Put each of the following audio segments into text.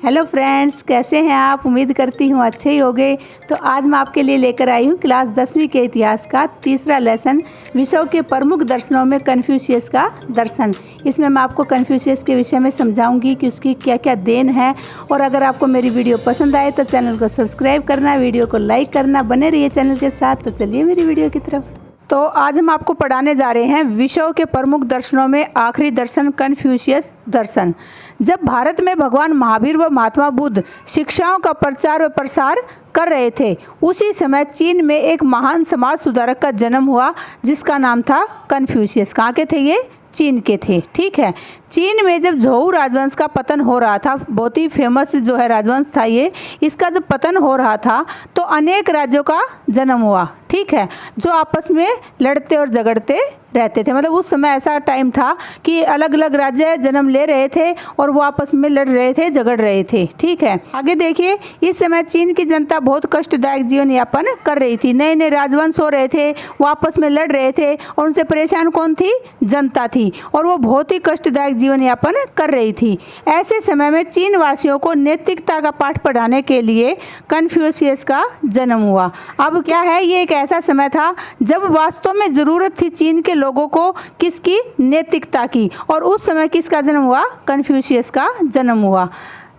Hello friends, कैसे हैं आप। उम्मीद करती हूँ अच्छे ही होंगे। तो आज मैं आपके लिए लेकर आई हूँ क्लास 10वीं के इतिहास का तीसरा लेसन, विश्व के प्रमुख दर्शनों में कन्फ्यूशियस का दर्शन। इसमें मैं आपको कन्फ्यूशियस के विषय में समझाऊंगी कि उसकी क्या क्या देन है। और अगर आपको मेरी वीडियो पसंद आए तो चैनल को सब्सक्राइब करना, वीडियो को लाइक करना, बने रहिए चैनल के साथ। तो चलिए मेरी वीडियो की तरफ। तो आज हम आपको पढ़ाने जा रहे हैं विश्व के प्रमुख दर्शनों में आखिरी दर्शन, कन्फ्यूशियस दर्शन। जब भारत में भगवान महावीर व महात्मा बुद्ध शिक्षाओं का प्रचार व प्रसार कर रहे थे, उसी समय चीन में एक महान समाज सुधारक का जन्म हुआ जिसका नाम था कन्फ्यूशियस। कहाँ के थे ये? चीन के थे। ठीक है। चीन में जब झोउ राजवंश का पतन हो रहा था, बहुत ही फेमस जो है राजवंश था ये, इसका जब पतन हो रहा था तो अनेक राज्यों का जन्म हुआ। ठीक है, जो आपस में लड़ते और झगड़ते रहते थे। मतलब उस समय ऐसा टाइम था कि अलग अलग राज्य जन्म ले रहे थे और वो आपस में लड़ रहे थे, झगड़ रहे थे। ठीक है, आगे देखिए। इस समय चीन की जनता बहुत कष्टदायक जीवन यापन कर रही थी। नए नए राजवंश हो रहे थे, वो आपस में लड़ रहे थे और उनसे परेशान कौन थी? जनता थी। और वो बहुत ही कष्टदायक जीवन यापन कर रही थी। ऐसे समय में चीन वासियों को नैतिकता का पाठ पढ़ाने के लिए कन्फ्यूशियस का जन्म हुआ। अब क्या है, ये एक ऐसा समय था जब वास्तव में ज़रूरत थी चीन के लोगों को किसकी? नैतिकता की। और उस समय किसका जन्म हुआ? कन्फ्यूशियस का जन्म हुआ।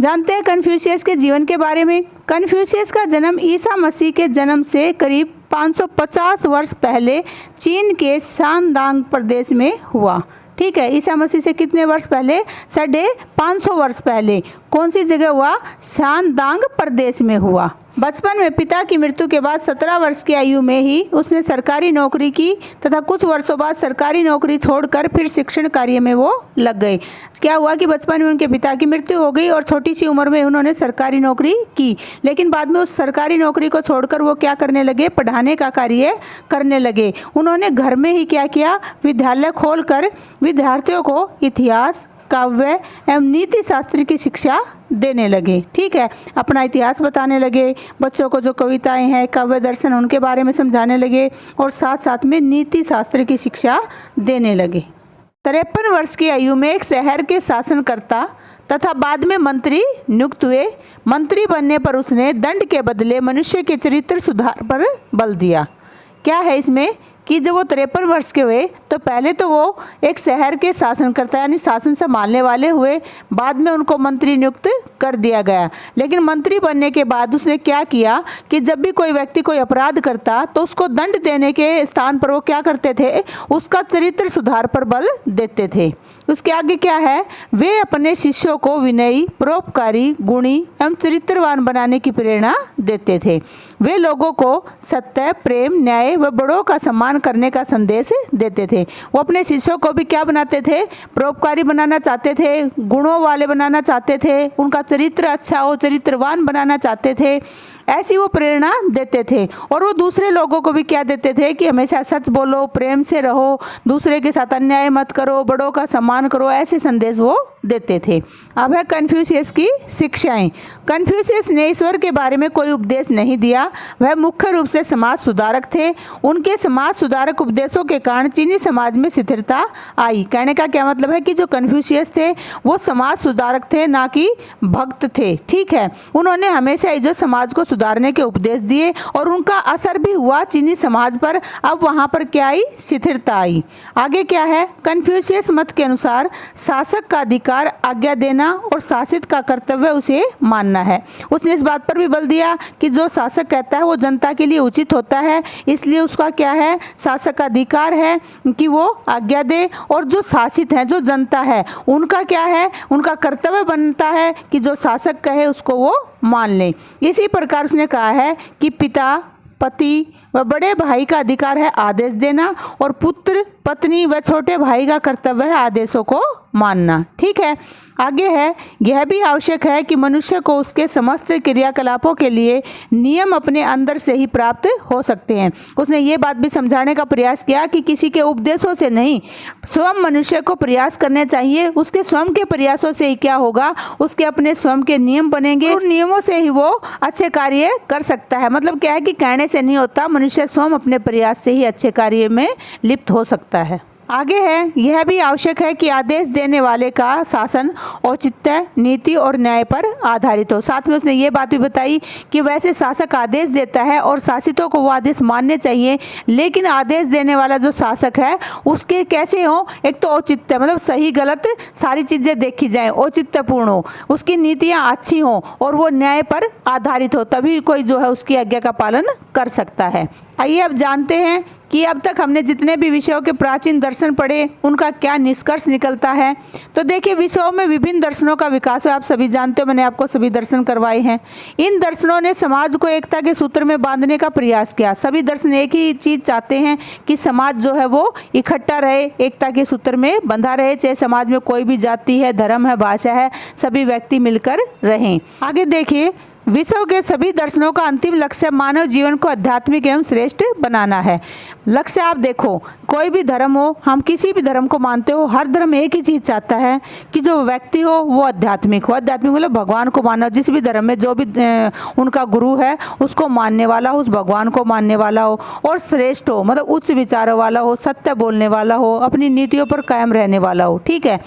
जानते हैं कन्फ्यूशियस के जीवन के बारे में। कन्फ्यूशियस का जन्म ईसा मसीह के जन्म से करीब 550 वर्ष पहले चीन के शानदांग प्रदेश में हुआ। ठीक है, ईसा मसीह से कितने वर्ष पहले? 550 वर्ष पहले। कौन सी जगह हुआ? शानदांग प्रदेश में हुआ। बचपन में पिता की मृत्यु के बाद 17 वर्ष की आयु में ही उसने सरकारी नौकरी की तथा कुछ वर्षों बाद सरकारी नौकरी छोड़कर फिर शिक्षण कार्य में वो लग गए। क्या हुआ कि बचपन में उनके पिता की मृत्यु हो गई और छोटी सी उम्र में उन्होंने सरकारी नौकरी की, लेकिन बाद में उस सरकारी नौकरी को छोड़कर वो क्या करने लगे? पढ़ाने का कार्य करने लगे। उन्होंने घर में ही क्या किया? विद्यालय खोलकर विद्यार्थियों को इतिहास, काव्य एवं नीति शास्त्र की शिक्षा देने लगे। ठीक है, अपना इतिहास बताने लगे, बच्चों को जो कविताएं हैं, काव्य दर्शन, उनके बारे में समझाने लगे और साथ साथ में नीति शास्त्र की शिक्षा देने लगे। 53 वर्ष की आयु में एक शहर के शासनकर्ता तथा बाद में मंत्री नियुक्त हुए। मंत्री बनने पर उसने दंड के बदले मनुष्य के चरित्र सुधार पर बल दिया। क्या है इसमें कि जब वो 53 वर्ष के हुए तो पहले तो वो एक शहर के शासनकर्ता यानी शासन संभालने वाले हुए, बाद में उनको मंत्री नियुक्त कर दिया गया। लेकिन मंत्री बनने के बाद उसने क्या किया कि जब भी कोई व्यक्ति कोई अपराध करता तो उसको दंड देने के स्थान पर वो क्या करते थे? उसका चरित्र सुधार पर बल देते थे। उसके आगे क्या है? वे अपने शिष्यों को विनयी, परोपकारी, गुणी एवं चरित्रवान बनाने की प्रेरणा देते थे। वे लोगों को सत्य, प्रेम, न्याय व बड़ों का सम्मान करने का संदेश देते थे। वो अपने शिष्यों को भी क्या बनाते थे? परोपकारी बनाना चाहते थे, गुणों वाले बनाना चाहते थे, उनका चरित्र अच्छा हो, चरित्रवान बनाना चाहते थे। ऐसी वो प्रेरणा देते थे। और वो दूसरे लोगों को भी क्या देते थे कि हमेशा सच बोलो, प्रेम से रहो, दूसरे के साथ अन्याय मत करो, बड़ों का सम्मान करो, ऐसे संदेश वो देते थे। अब है कन्फ्यूशियस की शिक्षाएं। कन्फ्यूशियस ने ईश्वर के बारे में कोई उपदेश नहीं दिया। वह मुख्य रूप से समाज सुधारक थे। उनके समाज सुधारक उपदेशों के कारण चीनी समाज में स्थिरता आई। कहने का क्या मतलब है कि जो कन्फ्यूशियस थे वो समाज सुधारक थे, ना कि भक्त थे। ठीक है, उन्होंने हमेशा जो समाज को सुधारने के उपदेश दिए और उनका असर भी हुआ चीनी समाज पर। अब वहां पर क्या आई? स्थिरता आई। आगे क्या है? कन्फ्यूशियस मत के अनुसार शासक का अधिकार आज्ञा देना और शासित का कर्तव्य उसे मानना है। उसने इस बात पर भी बल दिया कि जो शासक कहता है वो जनता के लिए उचित होता है, इसलिए उसका क्या है? शासक का अधिकार है कि वो आज्ञा दे, और जो शासित है, जो जनता है, उनका क्या है? उनका कर्तव्य बनता है कि जो शासक कहे उसको वो मान लें। इसी प्रकार उसने कहा है कि पिता, पति व बड़े भाई का अधिकार है आदेश देना और पुत्र, पत्नी व छोटे भाई का कर्तव्य है आदेशों को मानना। ठीक है, आगे है, यह भी आवश्यक है कि मनुष्य को उसके समस्त क्रियाकलापों के लिए नियम अपने अंदर से ही प्राप्त हो सकते हैं। उसने ये बात भी समझाने का प्रयास किया कि किसी के उपदेशों से नहीं, स्वयं मनुष्य को प्रयास करने चाहिए। उसके स्वयं के प्रयासों से ही क्या होगा? उसके अपने स्वयं के नियम बनेंगे, उन नियमों से ही वो अच्छे कार्य कर सकता है। मतलब क्या है कि कहने से नहीं होता, मनुष्य स्वयं अपने प्रयास से ही अच्छे कार्य में लिप्त हो सकता है। आगे है, यह भी आवश्यक है कि आदेश देने वाले का शासन औचित्य, नीति और न्याय पर आधारित हो। साथ में उसने ये बात भी बताई कि वैसे शासक आदेश देता है और शासितों को वो आदेश मानने चाहिए, लेकिन आदेश देने वाला जो शासक है उसके कैसे हो, एक तो औचित्य मतलब सही गलत सारी चीज़ें देखी जाए, औचित्यपूर्ण हो, उसकी नीतियाँ अच्छी हों और वो न्याय पर आधारित हो, तभी कोई जो है उसकी आज्ञा का पालन कर सकता है। आइए अब जानते हैं कि अब तक हमने जितने भी विषयों के प्राचीन दर्शन पढ़े उनका क्या निष्कर्ष निकलता है। तो देखिए, विषयों में विभिन्न दर्शनों का विकास है, आप सभी जानते हो, मैंने आपको सभी दर्शन करवाए हैं। इन दर्शनों ने समाज को एकता के सूत्र में बांधने का प्रयास किया। सभी दर्शन एक ही चीज़ चाहते हैं कि समाज जो है वो इकट्ठा रहे, एकता के सूत्र में बंधा रहे, चाहे समाज में कोई भी जाति है, धर्म है, भाषा है, सभी व्यक्ति मिलकर रहें। आगे देखिए, विश्व के सभी दर्शनों का अंतिम लक्ष्य मानव जीवन को आध्यात्मिक एवं श्रेष्ठ बनाना है। लक्ष्य आप देखो, कोई भी धर्म हो, हम किसी भी धर्म को मानते हो, हर धर्म एक ही चीज़ चाहता है कि जो व्यक्ति हो वो आध्यात्मिक हो। आध्यात्मिक मतलब भगवान को मानना, जिस भी धर्म में जो भी उनका गुरु है उसको मानने वाला हो, उस भगवान को मानने वाला हो, और श्रेष्ठ हो मतलब उच्च विचारों वाला हो, सत्य बोलने वाला हो, अपनी नीतियों पर कायम रहने वाला हो। ठीक है,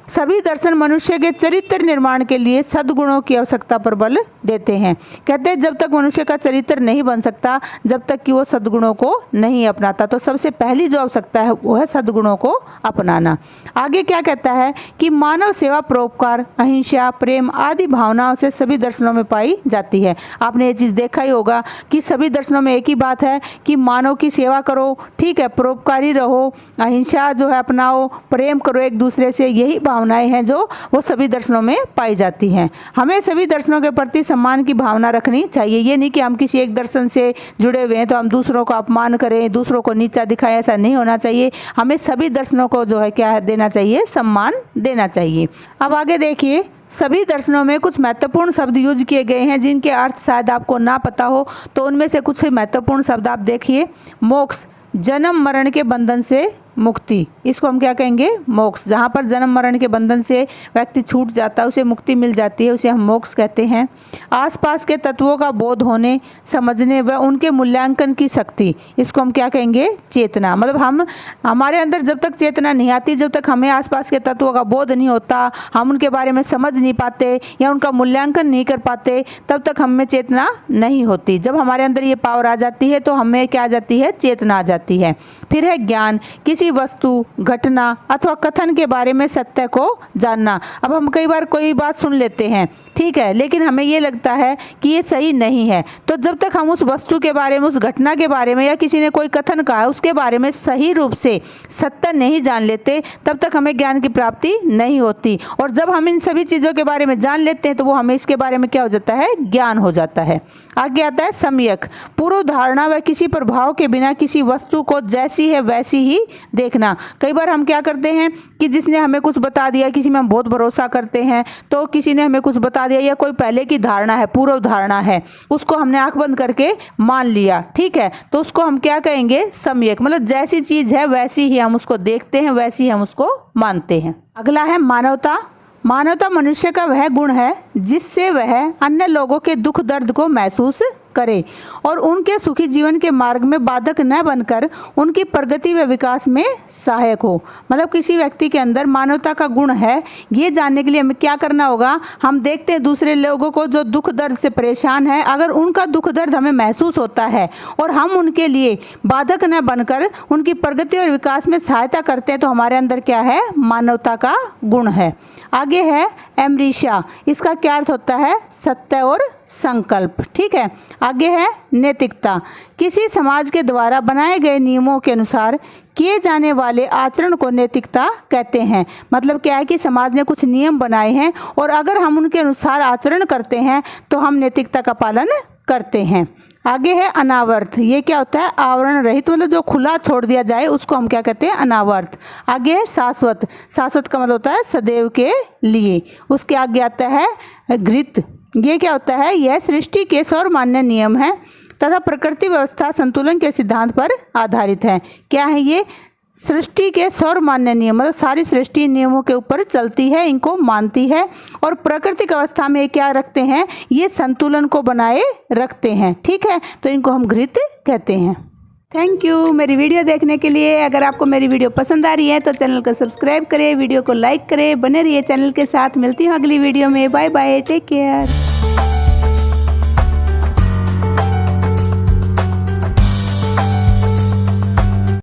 सभी दर्शन मनुष्य के चरित्र निर्माण के लिए सद्गुणों की आवश्यकता पर बल देते हैं। कहते हैं जब तक मनुष्य का चरित्र नहीं बन सकता, जब तक कि वो सद्गुणों को नहीं अपनाता। तो सबसे पहली जो आवश्यकता है वो है सद्गुणों को अपनाना। आगे क्या कहता है कि मानव सेवा, परोपकार, अहिंसा, प्रेम आदि भावनाओं से सभी दर्शनों में पाई जाती है। आपने ये चीज़ देखा ही होगा कि सभी दर्शनों में एक ही बात है कि मानव की सेवा करो, ठीक है, परोपकारी रहो, अहिंसा जो है अपनाओ, प्रेम करो एक दूसरे से, यही भावनाएं हैं जो वो सभी दर्शनों में पाई जाती हैं। हमें सभी दर्शनों के प्रति सम्मान की भावना रखनी चाहिए। ये नहीं कि हम किसी एक दर्शन से जुड़े हुए हैं तो हम दूसरों को अपमान करें, दूसरों को नीचा दिखाएं, ऐसा नहीं होना चाहिए। हमें सभी दर्शनों को जो है क्या देना चाहिए, सम्मान देना चाहिए। अब आगे देखिए, सभी दर्शनों में कुछ महत्वपूर्ण शब्द यूज किए गए हैं जिनके अर्थ शायद आपको ना पता हो, तो उनमें से कुछ महत्वपूर्ण शब्द आप देखिए। मोक्ष, जन्म मरण के बंधन से मुक्ति, इसको हम क्या कहेंगे, मोक्ष। जहाँ पर जन्म मरण के बंधन से व्यक्ति छूट जाता है, उसे मुक्ति मिल जाती है, उसे हम मोक्ष कहते हैं। आसपास के तत्वों का बोध होने, समझने व उनके मूल्यांकन की शक्ति, इसको हम क्या कहेंगे, चेतना। मतलब हमारे अंदर जब तक चेतना नहीं आती, जब तक हमें आसपास के तत्वों का बोध नहीं होता, हम उनके बारे में समझ नहीं पाते या उनका मूल्यांकन नहीं कर पाते, तब तक हमें चेतना नहीं होती। जब हमारे अंदर ये पावर आ जाती है तो हमें क्या आ जाती है, चेतना आ जाती है। फिर है ज्ञान, किसी वस्तु, घटना अथवा कथन के बारे में सत्य को जानना। अब हम कई बार कोई बात सुन लेते हैं, ठीक है, लेकिन हमें ये लगता है कि ये सही नहीं है, तो जब तक हम उस वस्तु के बारे में, उस घटना के बारे में या किसी ने कोई कथन कहा है उसके बारे में सही रूप से सत्य नहीं जान लेते, तब तक हमें ज्ञान की प्राप्ति नहीं होती। और जब हम इन सभी चीज़ों के बारे में जान लेते हैं तो वो हमें इसके बारे में क्या हो जाता है, ज्ञान हो जाता है। आगे आता है सम्यक, पूर्व धारणा व किसी प्रभाव के बिना किसी वस्तु को जैसी है वैसी ही देखना। कई बार हम क्या करते हैं कि जिसने हमें कुछ बता दिया, किसी में हम बहुत भरोसा करते हैं, तो किसी ने हमें कुछ बता दिया या कोई पहले की धारणा है, पूर्व धारणा है, उसको हमने आंख बंद करके मान लिया, ठीक है, तो उसको हम क्या कहेंगे, सम्यक। मतलब जैसी चीज़ है वैसी ही हम उसको देखते हैं, वैसी हम उसको मानते हैं। अगला है मानवता। मानवता मनुष्य का वह गुण है जिससे वह अन्य लोगों के दुख दर्द को महसूस करे और उनके सुखी जीवन के मार्ग में बाधक न बनकर उनकी प्रगति व विकास में सहायक हो। मतलब किसी व्यक्ति के अंदर मानवता का गुण है, ये जानने के लिए हमें क्या करना होगा, हम देखते हैं दूसरे लोगों को जो दुख दर्द से परेशान है, अगर उनका दुख दर्द हमें महसूस होता है और हम उनके लिए बाधक न बनकर उनकी प्रगति और विकास में सहायता करते हैं, तो हमारे अंदर क्या है, मानवता का गुण है। आगे है एमरीशा, इसका क्या अर्थ होता है, सत्य और संकल्प, ठीक है। आगे है नैतिकता, किसी समाज के द्वारा बनाए गए नियमों के अनुसार किए जाने वाले आचरण को नैतिकता कहते हैं। मतलब क्या है कि समाज ने कुछ नियम बनाए हैं और अगर हम उनके अनुसार आचरण करते हैं तो हम नैतिकता का पालन करते हैं। आगे है अनावर्त, ये क्या होता है, आवरण रहित, मतलब जो खुला छोड़ दिया जाए उसको हम क्या कहते हैं, अनावर्त। आगे है शाश्वत, शाश्वत का मतलब होता है सदैव के लिए। उसके आगे आता है घृत, ये क्या होता है, यह सृष्टि के सर्वमान्य नियम है तथा प्रकृति व्यवस्था संतुलन के सिद्धांत पर आधारित है। क्या है ये, सृष्टि के सर्वमान्य नियम, मतलब सारी सृष्टि नियमों के ऊपर चलती है, इनको मानती है और प्राकृतिक अवस्था में क्या रखते हैं, ये संतुलन को बनाए रखते हैं, ठीक है, तो इनको हम घृत कहते हैं। थैंक यू मेरी वीडियो देखने के लिए। अगर आपको मेरी वीडियो पसंद आ रही है तो चैनल को सब्सक्राइब करें, वीडियो को लाइक करें, बने रहिए चैनल के साथ। मिलती हूँ अगली वीडियो में। Bye bye, take care.